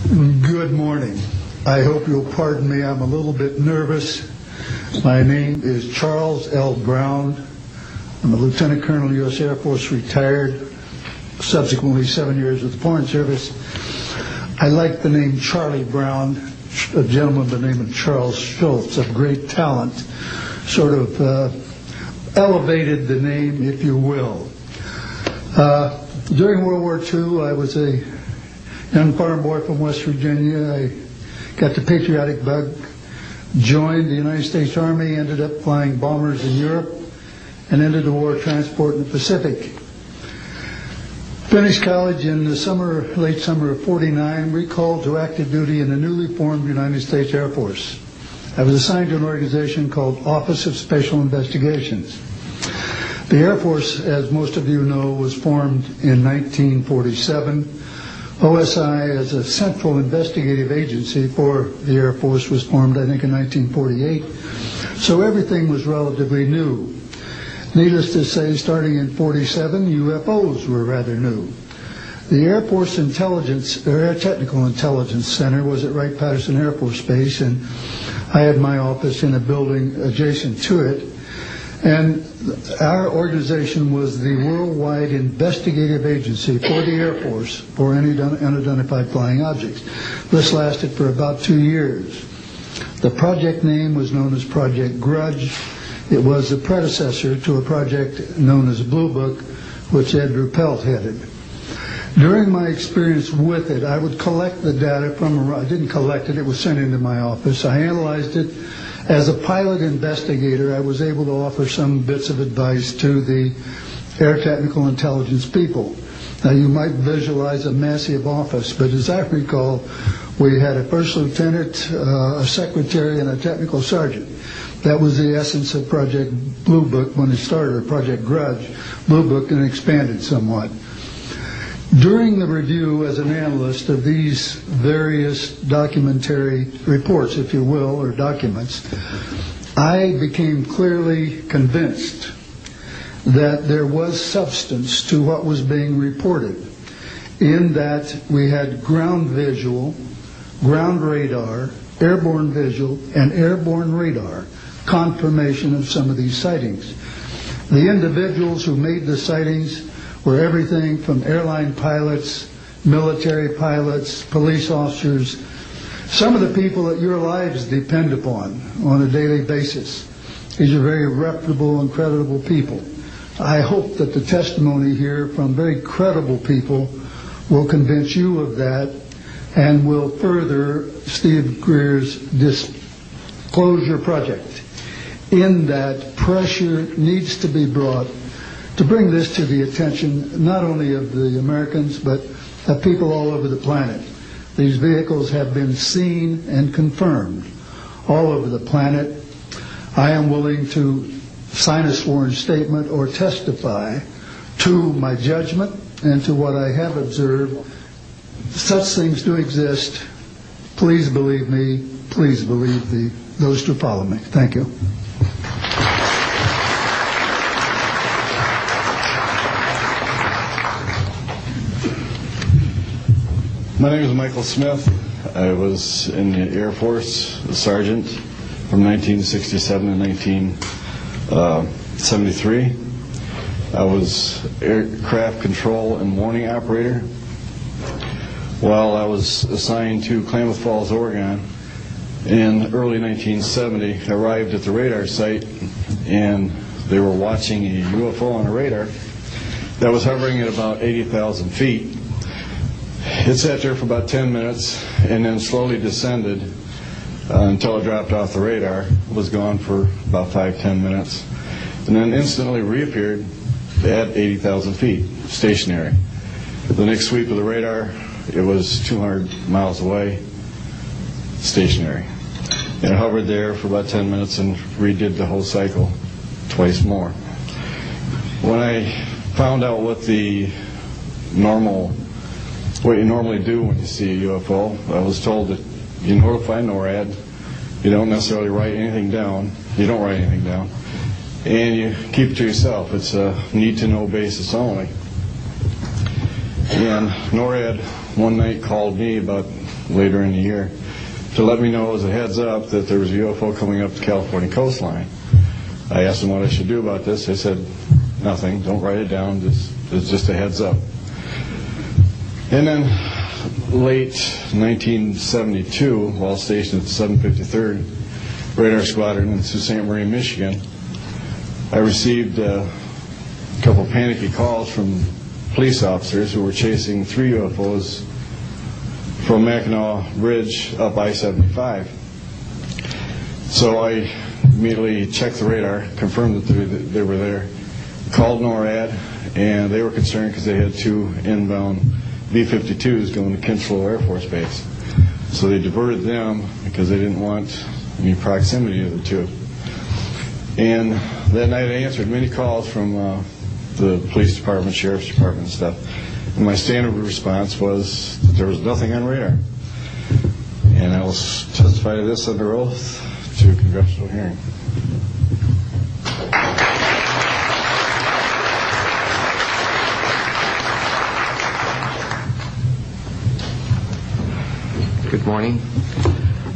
Good morning. I hope you'll pardon me. I'm a little bit nervous. My name is Charles L. Brown. I'm a Lieutenant Colonel, U.S. Air Force, retired, subsequently 7 years with the Foreign Service. I like the name Charlie Brown, a gentleman by the name of Charles Schultz, of great talent, sort of elevated the name, if you will. During World War II, I was a young farm boy from West Virginia. I got the patriotic bug, joined the United States Army, ended up flying bombers in Europe, and ended the war transport in the Pacific. Finished college in the late summer of '49, recalled to active duty in the newly formed United States Air Force. I was assigned to an organization called Office of Special Investigations. The Air Force, as most of you know, was formed in 1947. OSI, as a central investigative agency for the Air Force, was formed, I think, in 1948. So everything was relatively new. Needless to say, starting in '47, UFOs were rather new. The Air Force Intelligence, or Air Technical Intelligence Center, was at Wright-Patterson Air Force Base, and I had my office in a building adjacent to it. And our organization was the worldwide investigative agency for the Air Force for any unidentified flying objects. This lasted for about 2 years. The project name was known as Project Grudge. It was the predecessor to a project known as Blue Book, which Ed Ruppelt headed. During my experience with it, I would collect the data I didn't collect it, it was sent into my office. I analyzed it. As a pilot investigator, I was able to offer some bits of advice to the Air Technical Intelligence people. Now, you might visualize a massive office, but as I recall, we had a first lieutenant, a secretary, and a technical sergeant. That was the essence of Project Blue Book when it started, or Project Grudge. Blue Book, and expanded somewhat. During the review as an analyst of these various documentary reports, if you will, or documents, I became clearly convinced that there was substance to what was being reported, in that we had ground visual, ground radar, airborne visual, and airborne radar confirmation of some of these sightings. The individuals who made the sightings were everything from airline pilots, military pilots, police officers, some of the people that your lives depend upon on a daily basis. These are very reputable and credible people. I hope that the testimony here from very credible people will convince you of that and will further Steve Greer's disclosure project, in that pressure needs to be brought to bring this to the attention not only of the Americans, but of people all over the planet. These vehicles have been seen and confirmed all over the planet. I am willing to sign a sworn statement or testify to my judgment and to what I have observed. Such things do exist. Please believe me. Please believe those who follow me. Thank you. My name is Michael Smith. I was in the Air Force, a sergeant, from 1967 to 1973. I was aircraft control and warning operator. While I was assigned to Klamath Falls, Oregon, in early 1970, I arrived at the radar site, and they were watching a UFO on a radar that was hovering at about 80,000 feet. It sat there for about 10 minutes and then slowly descended until it dropped off the radar. It was gone for about 5-10 minutes, and then instantly reappeared at 80,000 feet, stationary. The next sweep of the radar, it was 200 miles away, stationary. And it hovered there for about 10 minutes and redid the whole cycle twice more. When I found out what you normally do when you see a UFO, I was told that you notify NORAD, you don't necessarily write anything down, you don't write anything down, and you keep it to yourself. It's a need-to-know basis only. And And NORAD one night called me about later in the year to let me know as a heads up that there was a UFO coming up the California coastline. I asked them what I should do about this. They said, nothing, don't write it down, it's just a heads up. And then late 1972, while stationed at the 753rd Radar Squadron in Sault Ste. Marie, Michigan, I received a couple panicky calls from police officers who were chasing 3 UFOs from Mackinac Ridge up I-75. So I immediately checked the radar, confirmed that they were there, called NORAD, and they were concerned because they had 2 inbound B-52s going to Kinchlow Air Force Base. So they diverted them because they didn't want any proximity of the 2. And that night I answered many calls from the police department, sheriff's department and stuff. And my standard response was that there was nothing on radar. And I will testify to this under oath to a congressional hearing. Good morning.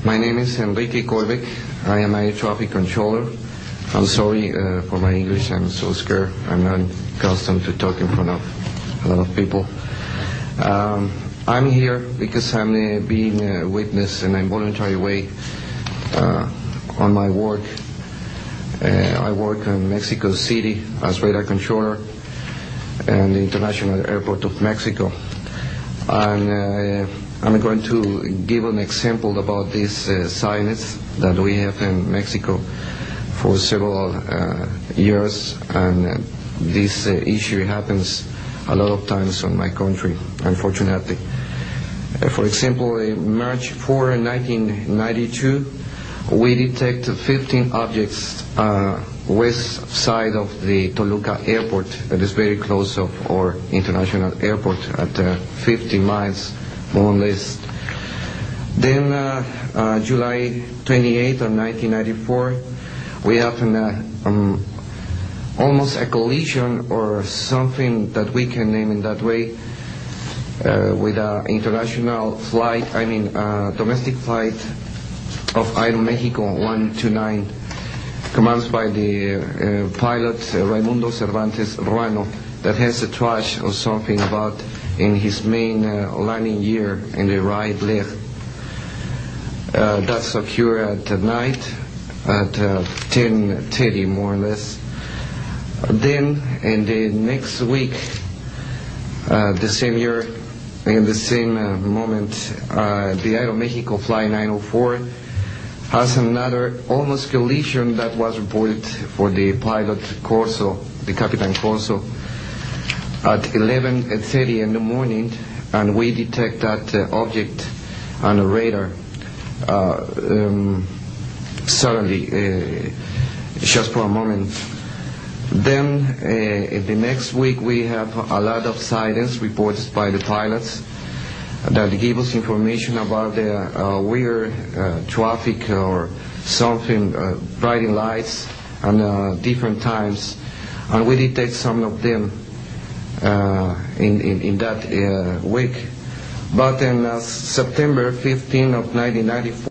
My name is Enrique Colbeck. I am a traffic controller. I'm sorry for my English. I'm so scared. I'm not accustomed to talk in front of a lot of people. I'm here because I'm being a witness in a voluntary way on my work. I work in Mexico City as radar controller and the International Airport of Mexico. And I'm going to give an example about this silence that we have in Mexico for several years, and this issue happens a lot of times in my country, unfortunately. For example, in March 4, 1992, we detected 15 objects west side of the Toluca airport, that is very close of our international airport at 50 miles, more or less. Then July 28 of 1994, we have almost a collision or something that we can name in that way with an international flight, domestic flight of Aeromexico 129, commanded by the pilot Raimundo Cervantes Ruano, that has a trash or something about in his main landing gear in the right leg. That's occurred at night at 10:30 more or less. Then in the next week, the same year, in the same moment, the Aeromexico Flight 904 has another almost collision that was reported for the pilot Corso, the Capitan Corso, at 11:30 in the morning, and we detect that object on the radar. Suddenly, just for a moment. Then the next week we have a lot of silence reported by the pilots that give us information about the weird traffic or something, bright lights and different times, and we detect some of them in that week. But in September 15 of 1994,